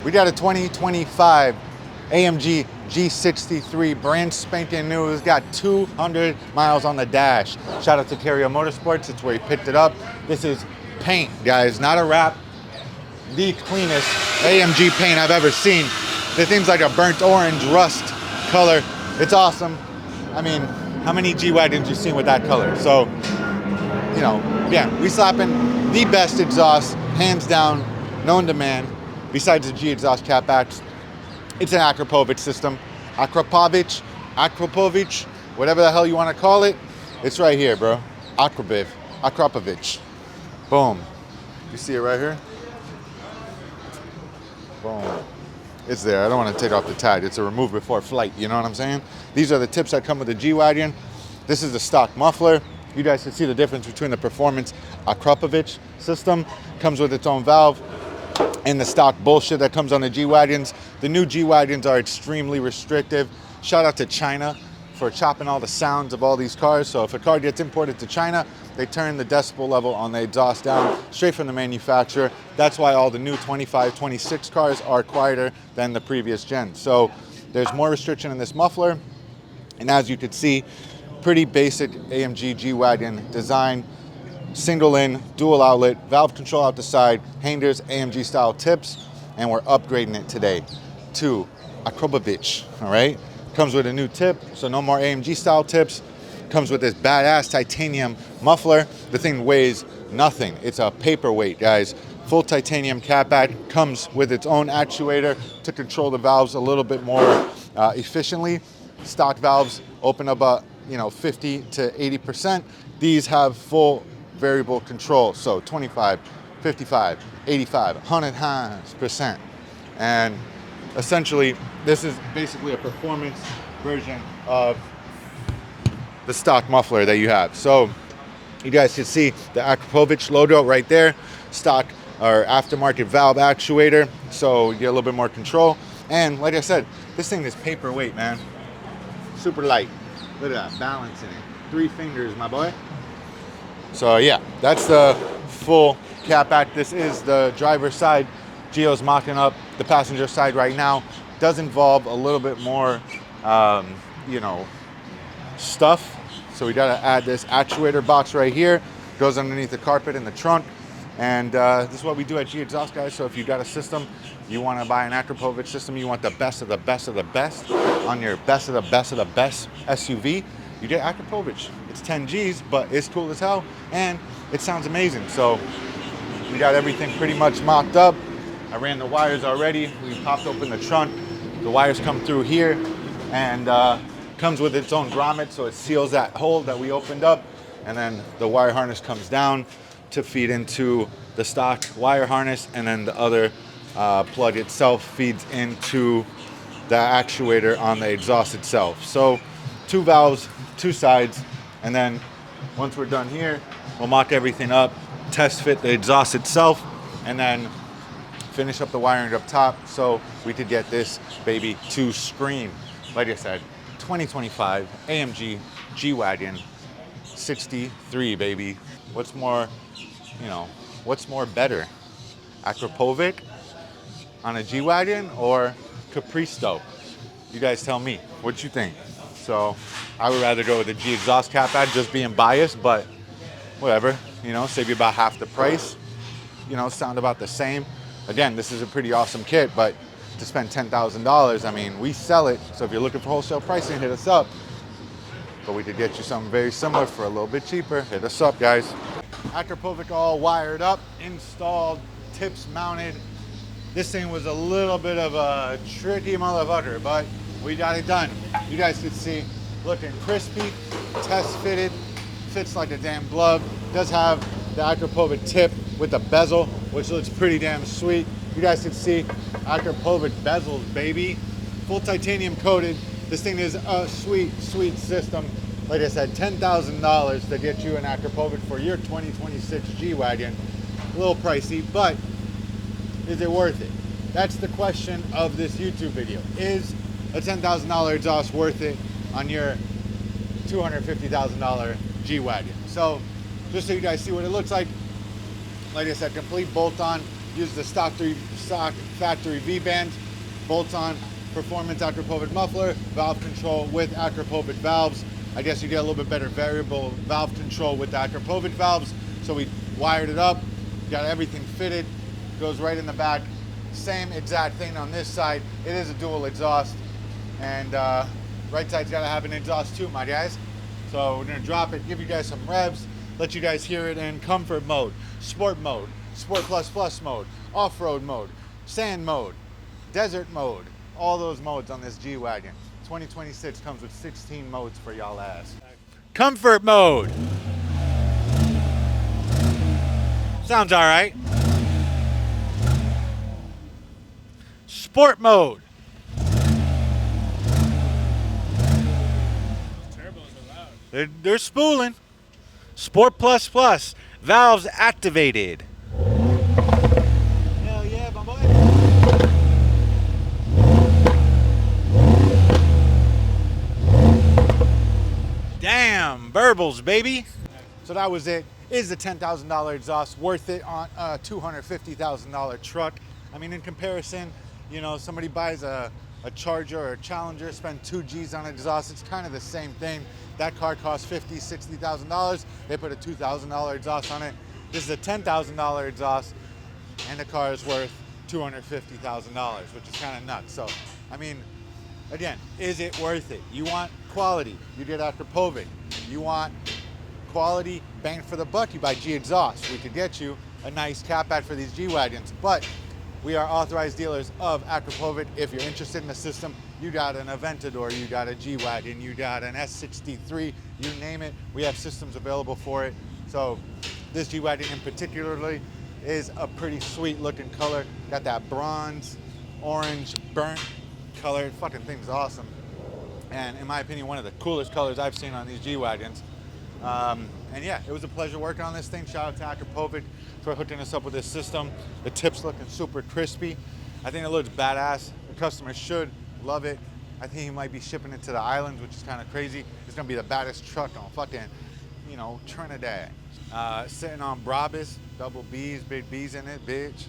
We got a 2025 AMG G63, brand spanking new. It's got 200 miles on the dash. Shout out to Carrier Motorsports. It's where he picked it up. This is paint, guys, not a wrap. The cleanest AMG paint I've ever seen. The thing's like a burnt orange rust color. It's awesome. I mean, how many G-Wagons you've seen with that color? So, you know, yeah, we slapping the best exhaust, hands down, known to man, besides the G exhaust catbacks. It's an Akrapovič system. Akrapovič, whatever the hell you want to call it. It's right here, bro. Akrapovič. Boom. You see it right here? Boom. It's there. I don't want to take off the tag. It's a remove before flight. You know what I'm saying? These are the tips that come with the G-Wagon. This is the stock muffler. You guys can see the difference between the performance Akrapovič system. Comes with its own valve. And the stock bullshit that comes on the G-Wagons. The new G-Wagons are extremely restrictive. Shout out to China for chopping all the sounds of all these cars. So if a car gets imported to China, they turn the decibel level on the exhaust down straight from the manufacturer. That's why all the new 25, 26 cars are quieter than the previous gen. So there's more restriction in this muffler. And as you can see, pretty basic AMG G-Wagon design. Single in, dual outlet, valve control out the side, hangers, AMG style tips, and we're upgrading it today to Akrapovič, all right? Comes with a new tip, so no more AMG style tips. Comes with this badass titanium muffler. The thing weighs nothing. It's a paperweight, guys. Full titanium catback, comes with its own actuator to control the valves a little bit more efficiently. Stock valves open up 50 to 80%. These have full variable control, so 25, 55, 85, 100%. And essentially, this is basically a performance version of the stock muffler that you have. So you guys can see the Akrapovič logo right there, stock or aftermarket valve actuator, so you get a little bit more control. And like I said, this thing is paperweight, man. Super light. Look at that, balance in it. 3 fingers, my boy. So yeah, that's the full catback. This is the driver's side. Gio's mocking up the passenger side right now. Does involve a little bit more, stuff. So we gotta add this actuator box right here. Goes underneath the carpet in the trunk. And this is what we do at G Exhaust, guys. So if you got a system, you wanna buy an Akrapovič system, you want the best of the best of the best on your best of the best of the best SUV, you get Akrapovič. It's 10 G's, but it's cool as hell, and it sounds amazing. So we got everything pretty much mocked up. I ran the wires already. We popped open the trunk. The wires come through here, and comes with its own grommet, so it seals that hole that we opened up, and then the wire harness comes down to feed into the stock wire harness, and then the other plug itself feeds into the actuator on the exhaust itself. So 2 valves, 2 sides, and then once we're done here, we'll mock everything up, test fit the exhaust itself, and then finish up the wiring up top so we could get this baby to scream. Like I said, 2025 AMG G-Wagon 63, baby. What's more better? Akrapovič on a G-Wagon or Capristo? You guys tell me, what you think? So I would rather go with the G exhaust catback, just being biased, but whatever, save you about half the price, sound about the same. Again, this is a pretty awesome kit, but to spend $10,000, I mean, we sell it. So if you're looking for wholesale pricing, hit us up. But we could get you something very similar for a little bit cheaper. Hit us up, guys. Akrapovič all wired up, installed, tips mounted. This thing was a little bit of a tricky motherfucker, but we got it done. You guys can see, looking crispy, test fitted, fits like a damn glove. Does have the Akrapovič tip with the bezel, which looks pretty damn sweet. You guys can see Akrapovič bezels, baby. Full titanium coated. This thing is a sweet, sweet system. Like I said, $10,000 to get you an Akrapovič for your 2026 G-Wagon. A little pricey, but is it worth it? That's the question of this YouTube video. Is a $10,000 exhaust worth it on your $250,000 G-Wagon? So just so you guys see what it looks like I said, complete bolt-on. Use the stock factory V-bands, bolts on, performance Akrapovič muffler, valve control with Akrapovič valves. I guess you get a little bit better variable valve control with the Akrapovič valves. So we wired it up, got everything fitted, goes right in the back. Same exact thing on this side. It is a dual exhaust, and right side's gotta have an exhaust too, my guys. So we're gonna drop it, give you guys some revs, let you guys hear it in comfort mode, sport mode, sport plus plus mode, off-road mode, sand mode, desert mode, all those modes on this G-Wagon. 2026 comes with 16 modes for y'all ass. Comfort mode. Sounds all right. Sport mode. They're spooling. Sport plus plus. Valves activated. Hell yeah, my boy. Damn, burbles, baby. So that was it. Is the $10,000 exhaust worth it on a $250,000 truck? I mean, in comparison, you know, somebody buys a Charger or a Challenger, spend 2 G's on exhaust, it's kind of the same thing. That car costs $50,000, $60,000. They put a $2,000 exhaust on it. This is a $10,000 exhaust, and the car is worth $250,000, which is kind of nuts. So, I mean, again, is it worth it? You want quality, you get Akrapovič. You want quality, bang for the buck, you buy G exhaust. We could get you a nice cat back for these G-Wagons, but we are authorized dealers of Akrapovič. If you're interested in the system, you got an Aventador, you got a G-Wagon, you got an S63, you name it, we have systems available for it. So this G-Wagon in particularly is a pretty sweet looking color. Got that bronze, orange, burnt color. Fucking thing's awesome. And in my opinion, one of the coolest colors I've seen on these G-Wagons. And yeah, it was a pleasure working on this thing. Shout out to Akrapovič for hooking us up with this system. The tip's looking super crispy. I think it looks badass. The customer should love it. I think he might be shipping it to the islands, which is kind of crazy. It's gonna be the baddest truck on fucking, you know, Trinidad. Sitting on Brabus, double B's, big B's in it, bitch.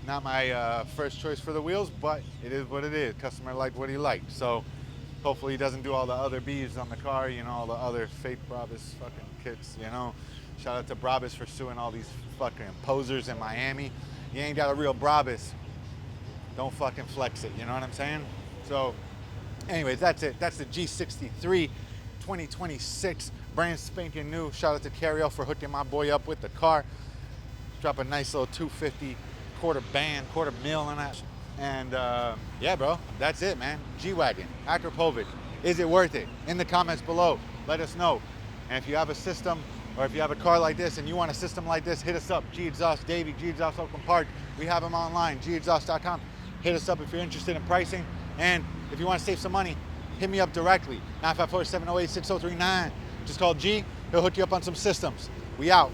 Not my first choice for the wheels, but it is what it is. Customer liked what he liked. So hopefully he doesn't do all the other B's on the car, you know, all the other fake Brabus fucking kits, you know. Shout out to Brabus for suing all these fucking posers in Miami. You ain't got a real Brabus, don't fucking flex it, you know what I'm saying? So anyways, that's it. That's the G63 2026, brand spanking new. Shout out to Cariel for hooking my boy up with the car. Drop a nice little 250 quarter mil on that. And yeah, bro, that's it, man. G-Wagon, Akrapovič. Is it worth it? In the comments below, let us know. And if you have a system, or if you have a car like this and you want a system like this, hit us up. G-Exhaust Davey, G-Exhaust Oakland Park. We have them online, gexhaust.com. Hit us up if you're interested in pricing. And if you want to save some money, hit me up directly. 954-708-6039. Just call G. He'll hook you up on some systems. We out.